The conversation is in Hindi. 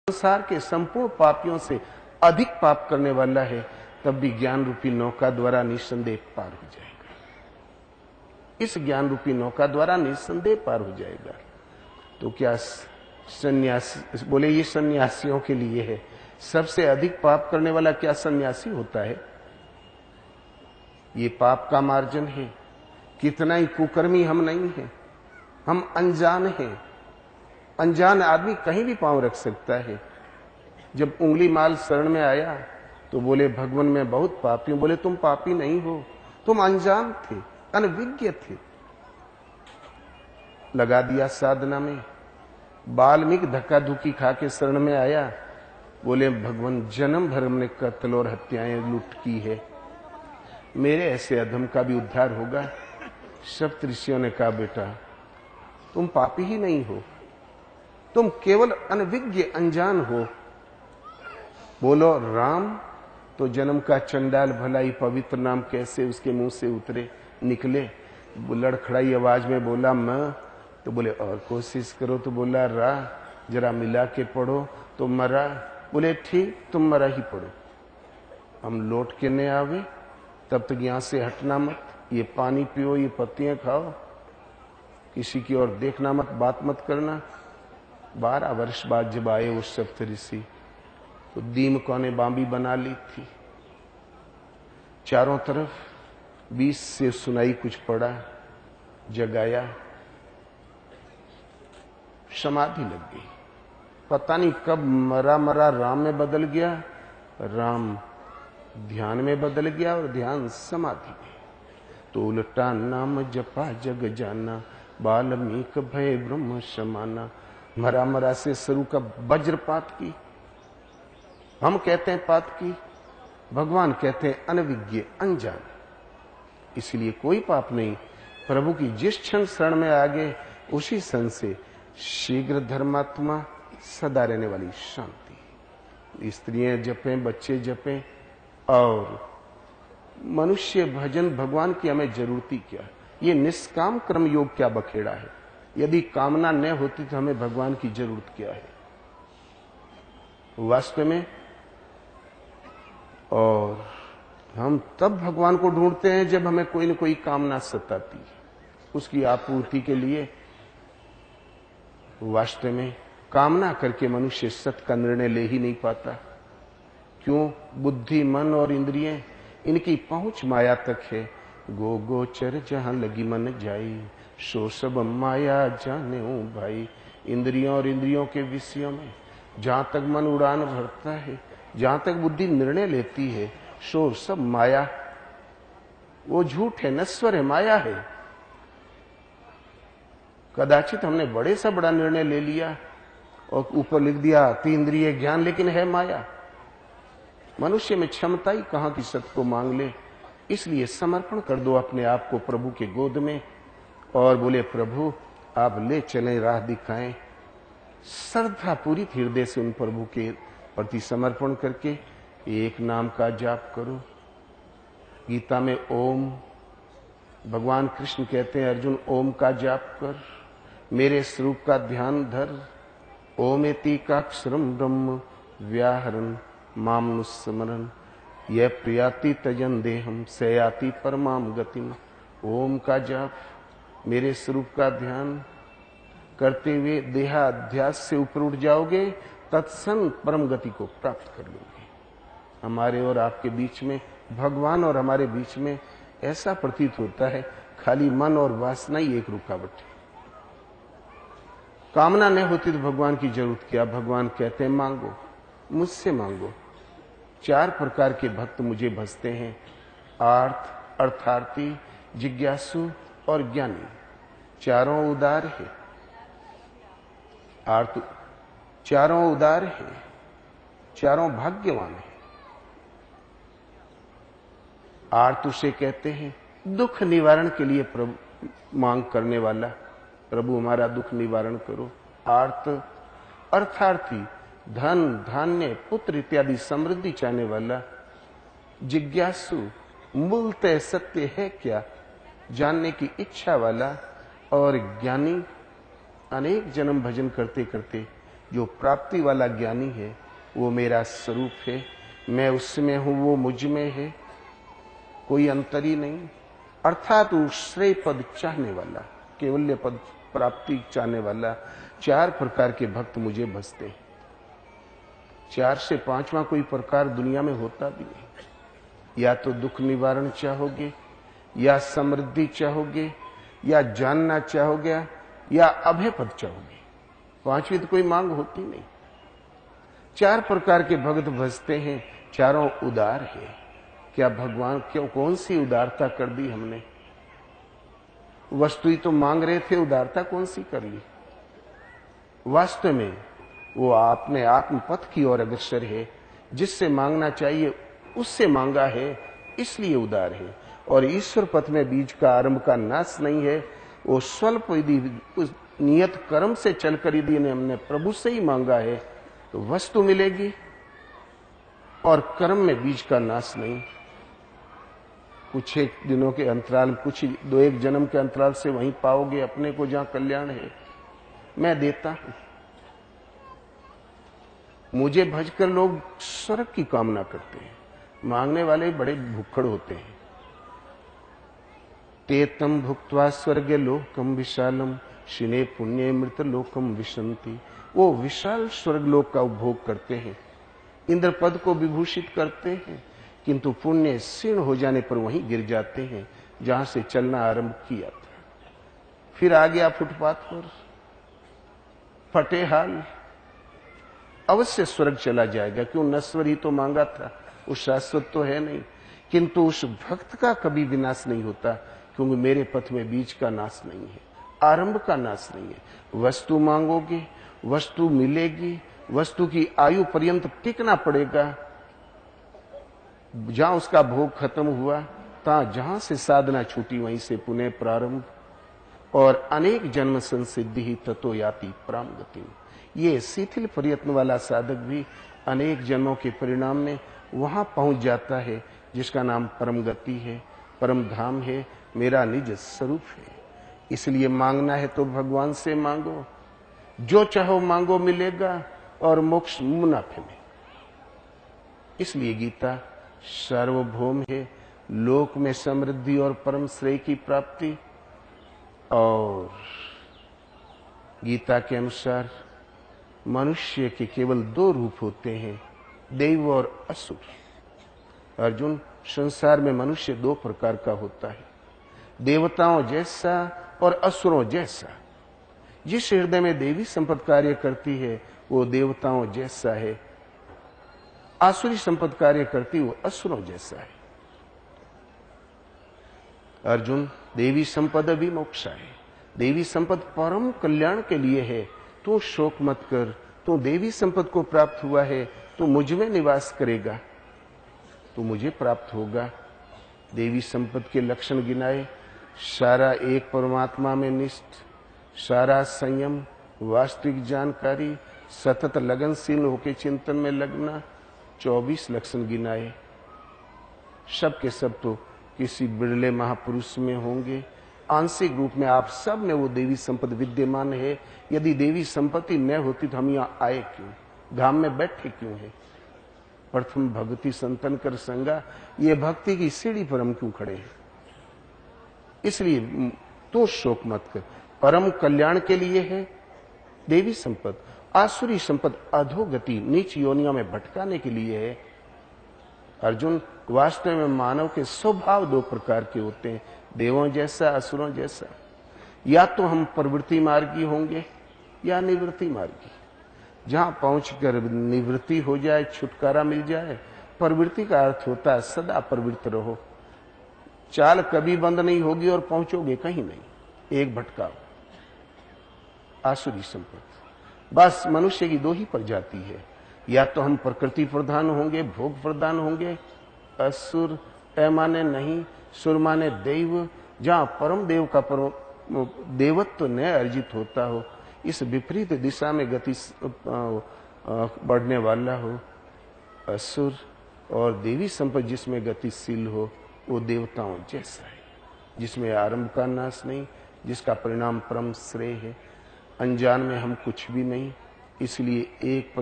संसार के संपूर्ण पापियों से अधिक पाप करने वाला है, तब भी ज्ञान रूपी नौका द्वारा निस्संदेह पार हो जाएगा। इस ज्ञान रूपी नौका द्वारा निस्संदेह पार हो जाएगा। तो क्या सन्यासी बोले, ये सन्यासियों के लिए है। सबसे अधिक पाप करने वाला क्या सन्यासी होता है? ये पाप का मार्जन है। कितना ही कुकर्मी हम नहीं हैं, हम अनजान हैं। अनजान आदमी कहीं भी पांव रख सकता है। जब उंगली माल शरण में आया तो बोले, भगवान मैं बहुत पापी हूं। बोले, तुम पापी नहीं हो, तुम अनजान थे, अनविज्ञ थे। लगा दिया साधना में। वाल्मीकि धक्का धुक्की खा के शरण में आया, बोले, भगवान जन्म भर हमने कत्ल और हत्याएं लूट की है, मेरे ऐसे अधम का भी उद्धार होगा। सप्तऋषियों ने कहा, बेटा तुम पापी ही नहीं हो, तुम केवल अनविज्ञ अनजान हो। बोलो राम, तो जन्म का चंडाल भला ही पवित्र नाम कैसे उसके मुंह से उतरे निकले। लड़खड़ाई आवाज में बोला मैं, तो बोले और कोशिश करो, तो बोला रा, जरा मिला के पढ़ो, तो मरा। बोले ठीक, तुम मरा ही पढ़ो, हम लौट के न आवे, तब तक यहां से हटना मत। ये पानी पियो, ये पत्तियां खाओ, किसी की ओर देखना मत, बात मत करना। 12 वर्ष बाद जब आए उस सप्तऋषि, तो दीमकों ने बांबी बना ली थी। चारों तरफ 20 से सुनाई कुछ पड़ा, जगाया, समाधि लग गई। पता नहीं कब मरा मरा राम में बदल गया, राम ध्यान में बदल गया और ध्यान समाधि में। तो उल्टा नाम जपा जग जाना, वाल्मीकि भय ब्रह्म समाना। मरा मरा से शुरू का वज्रपात की, हम कहते हैं पात की, भगवान कहते हैं अनविज्ञ अनजान। इसलिए कोई पाप नहीं। प्रभु की जिस क्षण शरण में आ गए, उसी क्षण से शीघ्र धर्मात्मा, सदा रहने वाली शांति। स्त्रियां जपें, बच्चे जपें, और मनुष्य भजन भगवान की हमें जरूरती क्या? ये निष्काम कर्म योग क्या बखेड़ा है? यदि कामना न होती तो हमें भगवान की जरूरत क्या है वास्तव में? और हम तब भगवान को ढूंढते हैं जब हमें कोई न कोई कामना सताती है, उसकी आपूर्ति के लिए। वास्तव में कामना करके मनुष्य सत्य का निर्णय ले ही नहीं पाता। क्यों? बुद्धि, मन और इंद्रियें, इनकी पहुंच माया तक है। गो गोचर जहां लगी मन जाई, सो सब माया जाने भाई। इंद्रियों और इंद्रियों के विषयों में जहां तक मन उड़ान भरता है, जहां तक बुद्धि निर्णय लेती है, सो सब माया। वो झूठ है, नश्वर है, माया है। कदाचित हमने बड़े से बड़ा निर्णय ले लिया और ऊपर लिख दिया तीन्द्रिय ज्ञान, लेकिन है माया। मनुष्य में क्षमता ही कहां की सत्य को मांग ले। इसलिए समर्पण कर दो अपने आप को प्रभु के गोद में और बोले, प्रभु आप ले चलें, राह दिखाएं। श्रद्धा पूरी हृदय से उन प्रभु के प्रति समर्पण करके एक नाम का जाप करो। गीता में ओम, भगवान कृष्ण कहते हैं, अर्जुन ओम का जाप कर, मेरे स्वरूप का ध्यान धर। ओमेतिकाक्षरम ब्रह्म व्याहरण मामनुस्मरण, यह प्रियाति तजन देहम सयाति परमाम गतिम। ओम का जाप, मेरे स्वरूप का ध्यान करते हुए देहाध्यास से ऊपर उठ जाओगे, तत्संग परम गति को प्राप्त कर लोगे। हमारे और आपके बीच में, भगवान और हमारे बीच में ऐसा प्रतीत होता है खाली मन और वासना ही एक रुकावट है। कामना नहीं होती तो भगवान की जरूरत क्या? भगवान कहते हैं मांगो, मुझसे मांगो। 4 प्रकार के भक्त मुझे भजते हैं, आर्थ, अर्थार्थी, जिज्ञासु और ज्ञानी। चारों उदार है। आर्थ, चारों उदार है, चारों भाग्यवान है। आर्थ उसे कहते हैं दुख निवारण के लिए प्रभु मांग करने वाला, प्रभु हमारा दुख निवारण करो। आर्थ, अर्थार्थी, धन धान्य पुत्र इत्यादि समृद्धि चाहने वाला। जिज्ञासु, मूलतः सत्य है क्या जानने की इच्छा वाला। और ज्ञानी, अनेक जन्म भजन करते करते जो प्राप्ति वाला ज्ञानी है वो मेरा स्वरूप है, मैं उसमें हूं, वो मुझ में है, कोई अंतर ही नहीं। अर्थात श्रेय पद चाहने वाला, केवल्य पद प्राप्ति चाहने वाला, 4 प्रकार के भक्त मुझे भजते हैं। 4 से 5वां कोई प्रकार दुनिया में होता भी नहीं। या तो दुख निवारण चाहोगे, या समृद्धि चाहोगे, या जानना चाहोगे, या अभय पद चाहोगे। 5वीं तो कोई मांग होती नहीं। 4 प्रकार के भक्त भजते हैं, चारों उदार है। क्या भगवान क्यों कौन सी उदारता कर दी हमने? वस्तु ही तो मांग रहे थे, उदारता कौन सी कर ली? वास्तव में वो आपने आत्म पथ की ओर अग्रसर है, जिससे मांगना चाहिए उससे मांगा है, इसलिए उदार है। और ईश्वर पथ में बीज का आरंभ का नाश नहीं है। वो स्वल्प यदि उस नियत कर्म से चलकर यदि हमने प्रभु से ही मांगा है तो वस्तु मिलेगी, और कर्म में बीज का नाश नहीं। कुछ एक दिनों के अंतराल, कुछ 2-1 जन्म के अंतराल से वहीं पाओगे अपने को जहां कल्याण है। मैं देता हूं। मुझे भजकर लोग स्वर्ग की कामना करते हैं। मांगने वाले बड़े भुक्खड़ होते हैं। तेतम भुक्त्वा स्वर्गे लोकम विशालम शिने पुण्य मृत लोकम विशंति। वो विशाल स्वर्ग लोक का उपभोग करते हैं, इंद्र पद को विभूषित करते हैं, किंतु पुण्य क्षीण हो जाने पर वहीं गिर जाते हैं जहां से चलना आरंभ किया था। फिर आ गया फुटपाथ पर, फटे हाल। अवश्य स्वर्ग चला जाएगा, क्यों? नश्वर ही तो मांगा था, उस शाश्वत तो है नहीं। किंतु उस भक्त का कभी विनाश नहीं होता, क्योंकि मेरे पथ में बीज का नाश नहीं है, आरंभ का नाश नहीं है। वस्तु मांगोगे, वस्तु मिलेगी, वस्तु की आयु पर्यंत टिकना पड़ेगा। जहां उसका भोग खत्म हुआ, जहां से साधना छूटी वहीं से पुनः प्रारंभ। और अनेक जन्म संसिद्धि ही ततो याति प्राम गति। ये शिथिल प्रयत्न वाला साधक भी अनेक जन्मों के परिणाम में वहां पहुंच जाता है जिसका नाम परम गति है, परम धाम है, मेरा निज स्वरूप है। इसलिए मांगना है तो भगवान से मांगो, जो चाहो मांगो मिलेगा, और मोक्ष मुनाफे में। इसलिए गीता सार्वभौम है, लोक में समृद्धि और परम श्रेय की प्राप्ति। और गीता के अनुसार मनुष्य के केवल 2 रूप होते हैं, देव और असुर। अर्जुन, संसार में मनुष्य 2 प्रकार का होता है, देवताओं जैसा और असुरों जैसा। जिस हृदय में देवी संपत्ति कार्य करती है वो देवताओं जैसा है, आसुरी संपत्ति कार्य करती वो असुरों जैसा है। अर्जुन, देवी संपद भी मोक्ष है, देवी संपद परम कल्याण के लिए है। तू शोक मत कर, तू देवी संपद को प्राप्त हुआ है, तू मुझ में निवास करेगा, तू मुझे प्राप्त होगा। देवी संपद के लक्षण गिनाए, सारा एक परमात्मा में निष्ठ, सारा संयम, वास्तविक जानकारी, सतत लगनशील होकर चिंतन में लगना, 24 लक्षण गिनाए। सब के सब तो किसी बिरले महापुरुष में होंगे। आंशिक रूप में आप सब में वो देवी संपत्ति विद्यमान है। यदि देवी संपत्ति न होती तो हम यहाँ आए क्यों, धाम में बैठे क्यों है? प्रथम भक्ति संतन कर संगा, ये भक्ति की सीढ़ी पर हम क्यों खड़े हैं? इसलिए तो शोक मत कर, परम कल्याण के लिए है देवी संपद। आसुरी संपद अधोगति, नीच योनियों में भटकाने के लिए है। अर्जुन, वास्तव में मानव के स्वभाव 2 प्रकार के होते हैं, देवों जैसा, असुरों जैसा। या तो हम प्रवृत्ति मार्गी होंगे या निवृत्ति मार्गी। जहां पहुंचकर निवृत्ति हो जाए, छुटकारा मिल जाए। प्रवृत्ति का अर्थ होता है सदा प्रवृत्त रहो, चाल कभी बंद नहीं होगी और पहुंचोगे कहीं नहीं, एक भटकाओ। आसुरी संपत्ति, बस मनुष्य की 2 ही प्रजाति है। या तो हम प्रकृति प्रधान होंगे, भोग प्रधान होंगे। असुर माने नहीं, सुर माने देव, जहां परम देव का देवत्व न अर्जित होता हो, इस विपरीत दिशा में गति बढ़ने वाला हो असुर। और देवी संपत्ति जिसमें गतिशील हो वो देवताओं जैसा है, जिसमें आरंभ का नाश नहीं, जिसका परिणाम परम श्रेय है। अनजान में हम कुछ भी नहीं, इसलिए एक पर